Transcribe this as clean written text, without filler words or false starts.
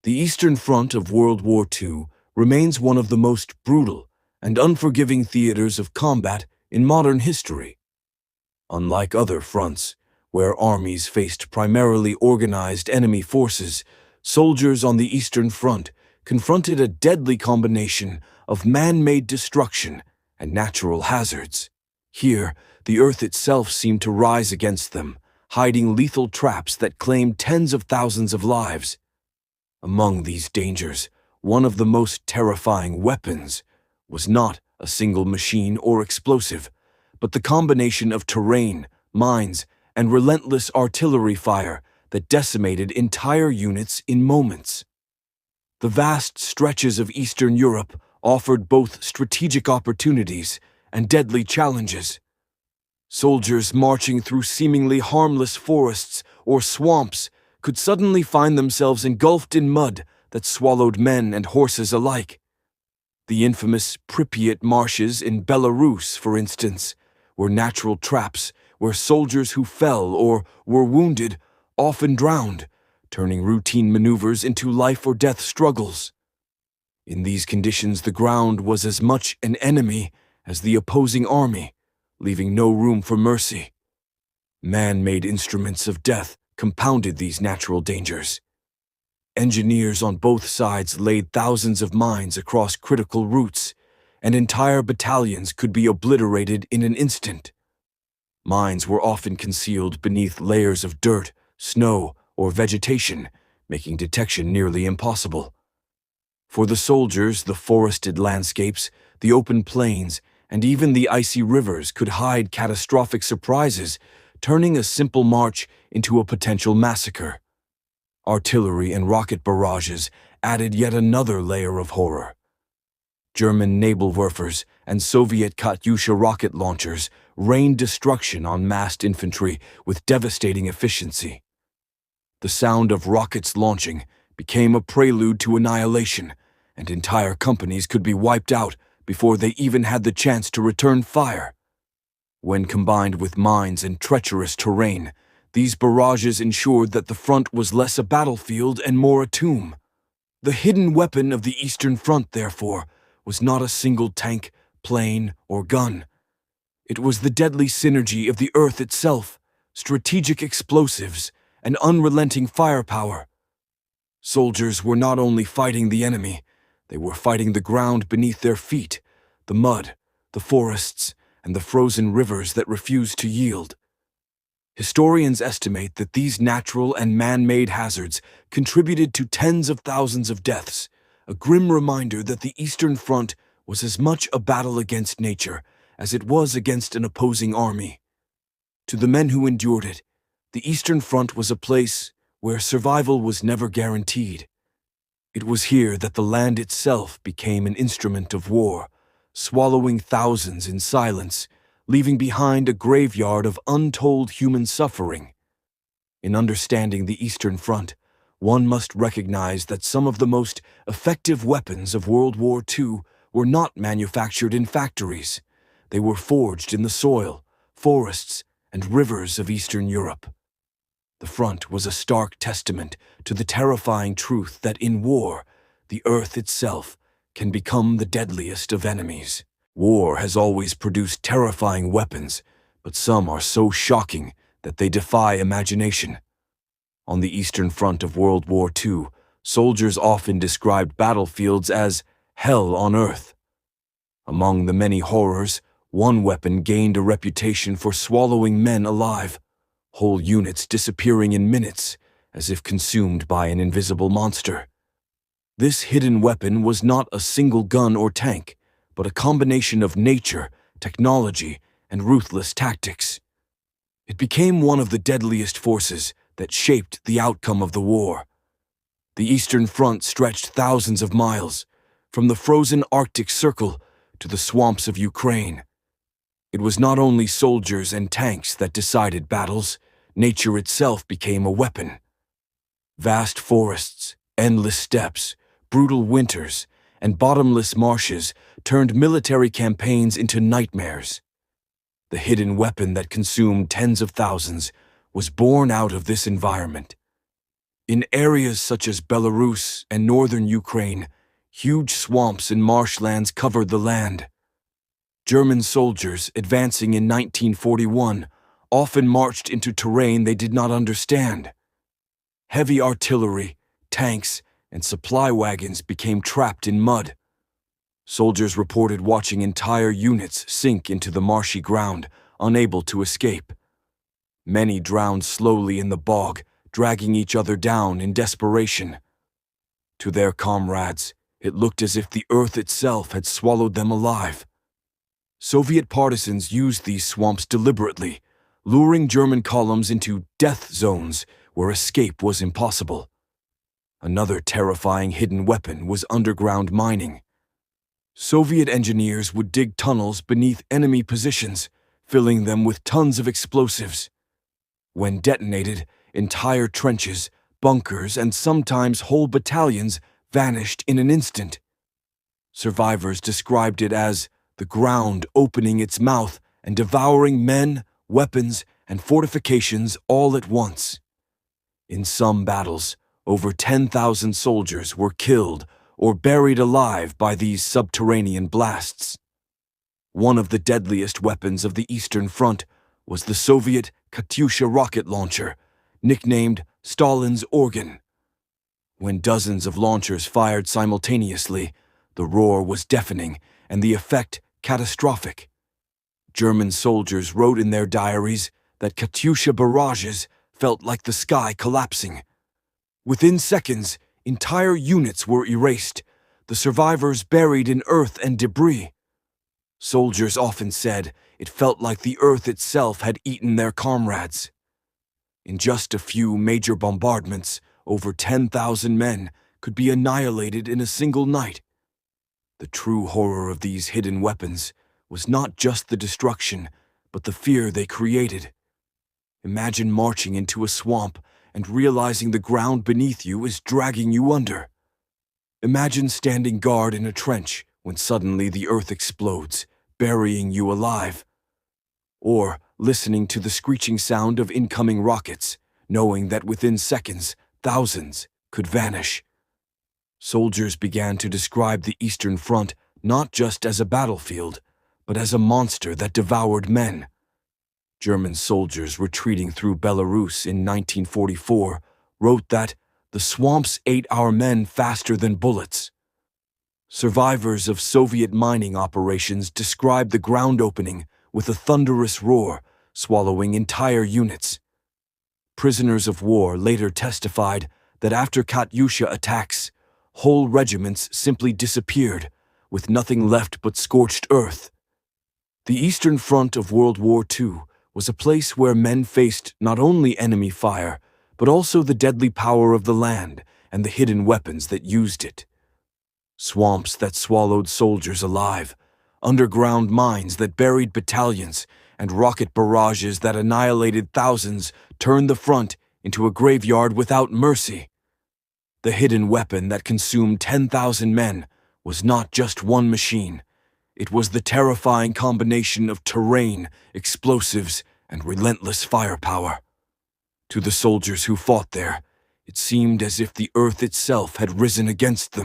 The Eastern Front of World War II remains one of the most brutal and unforgiving theaters of combat in modern history. Unlike other fronts, where armies faced primarily organized enemy forces, soldiers on the Eastern Front confronted a deadly combination of man-made destruction and natural hazards. Here, the earth itself seemed to rise against them, hiding lethal traps that claimed tens of thousands of lives. Among these dangers, one of the most terrifying weapons was not a single machine or explosive, but the combination of terrain, mines, and relentless artillery fire that decimated entire units in moments. The vast stretches of Eastern Europe offered both strategic opportunities and deadly challenges. Soldiers marching through seemingly harmless forests or swamps could suddenly find themselves engulfed in mud that swallowed men and horses alike. The infamous Pripyat marshes in Belarus, for instance, were natural traps where soldiers who fell or were wounded often drowned, turning routine maneuvers into life-or-death struggles. In these conditions, the ground was as much an enemy as the opposing army, leaving no room for mercy. Man-made instruments of death compounded these natural dangers. Engineers on both sides laid thousands of mines across critical routes, and entire battalions could be obliterated in an instant. Mines were often concealed beneath layers of dirt, snow, or vegetation, making detection nearly impossible. For the soldiers, the forested landscapes, the open plains, and even the icy rivers could hide catastrophic surprises, turning a simple march into a potential massacre. Artillery and rocket barrages added yet another layer of horror. German Nadelwerfers and Soviet Katyusha rocket launchers rained destruction on massed infantry with devastating efficiency. The sound of rockets launching became a prelude to annihilation, and entire companies could be wiped out before they even had the chance to return fire. When combined with mines and treacherous terrain, these barrages ensured that the front was less a battlefield and more a tomb. The hidden weapon of the Eastern Front, therefore, was not a single tank, plane, or gun. It was the deadly synergy of the earth itself, strategic explosives, and unrelenting firepower. Soldiers were not only fighting the enemy, they were fighting the ground beneath their feet, the mud, the forests, and the frozen rivers that refused to yield. Historians estimate that these natural and man-made hazards contributed to tens of thousands of deaths, a grim reminder that the Eastern Front was as much a battle against nature as it was against an opposing army. To the men who endured it, the Eastern Front was a place where survival was never guaranteed. It was here that the land itself became an instrument of war, swallowing thousands in silence, leaving behind a graveyard of untold human suffering. In understanding the Eastern Front, one must recognize that some of the most effective weapons of World War II were not manufactured in factories. They were forged in the soil, forests, and rivers of Eastern Europe. The front was a stark testament to the terrifying truth that in war, the earth itself can become the deadliest of enemies. War has always produced terrifying weapons, but some are so shocking that they defy imagination. On the Eastern Front of World War II, soldiers often described battlefields as hell on earth. Among the many horrors, one weapon gained a reputation for swallowing men alive, whole units disappearing in minutes, as if consumed by an invisible monster. This hidden weapon was not a single gun or tank, but a combination of nature, technology, and ruthless tactics. It became one of the deadliest forces that shaped the outcome of the war. The Eastern Front stretched thousands of miles, from the frozen Arctic Circle to the swamps of Ukraine. It was not only soldiers and tanks that decided battles, nature itself became a weapon. Vast forests, endless steppes, brutal winters, and bottomless marshes turned military campaigns into nightmares. The hidden weapon that consumed tens of thousands was born out of this environment. In areas such as Belarus and northern Ukraine, huge swamps and marshlands covered the land. German soldiers, advancing in 1941, often marched into terrain they did not understand. Heavy artillery, tanks, and supply wagons became trapped in mud. Soldiers reported watching entire units sink into the marshy ground, unable to escape. Many drowned slowly in the bog, dragging each other down in desperation. To their comrades, it looked as if the earth itself had swallowed them alive. Soviet partisans used these swamps deliberately, luring German columns into death zones where escape was impossible. Another terrifying hidden weapon was underground mining. Soviet engineers would dig tunnels beneath enemy positions, filling them with tons of explosives. When detonated, entire trenches, bunkers, and sometimes whole battalions vanished in an instant. Survivors described it as the ground opening its mouth and devouring men, weapons, and fortifications all at once. In some battles, over 10,000 soldiers were killed or buried alive by these subterranean blasts. One of the deadliest weapons of the Eastern Front was the Soviet Katyusha rocket launcher, nicknamed Stalin's organ. When dozens of launchers fired simultaneously, the roar was deafening and the effect catastrophic. German soldiers wrote in their diaries that Katyusha barrages felt like the sky collapsing. Within seconds, entire units were erased, the survivors buried in earth and debris. Soldiers often said it felt like the earth itself had eaten their comrades. In just a few major bombardments, over 10,000 men could be annihilated in a single night. The true horror of these hidden weapons was not just the destruction, but the fear they created. Imagine marching into a swamp and realizing the ground beneath you is dragging you under. Imagine standing guard in a trench when suddenly the earth explodes, burying you alive. Or listening to the screeching sound of incoming rockets, knowing that within seconds, thousands could vanish. Soldiers began to describe the Eastern Front not just as a battlefield, but as a monster that devoured men. German soldiers retreating through Belarus in 1944 wrote that the swamps ate our men faster than bullets. Survivors of Soviet mining operations described the ground opening with a thunderous roar, swallowing entire units. Prisoners of war later testified that after Katyusha attacks, whole regiments simply disappeared, with nothing left but scorched earth. The Eastern Front of World War II was a place where men faced not only enemy fire, but also the deadly power of the land and the hidden weapons that used it. Swamps that swallowed soldiers alive, underground mines that buried battalions, and rocket barrages that annihilated thousands turned the front into a graveyard without mercy. The hidden weapon that consumed 10,000 men was not just one machine. It was the terrifying combination of terrain, explosives, and relentless firepower. To the soldiers who fought there, it seemed as if the earth itself had risen against them.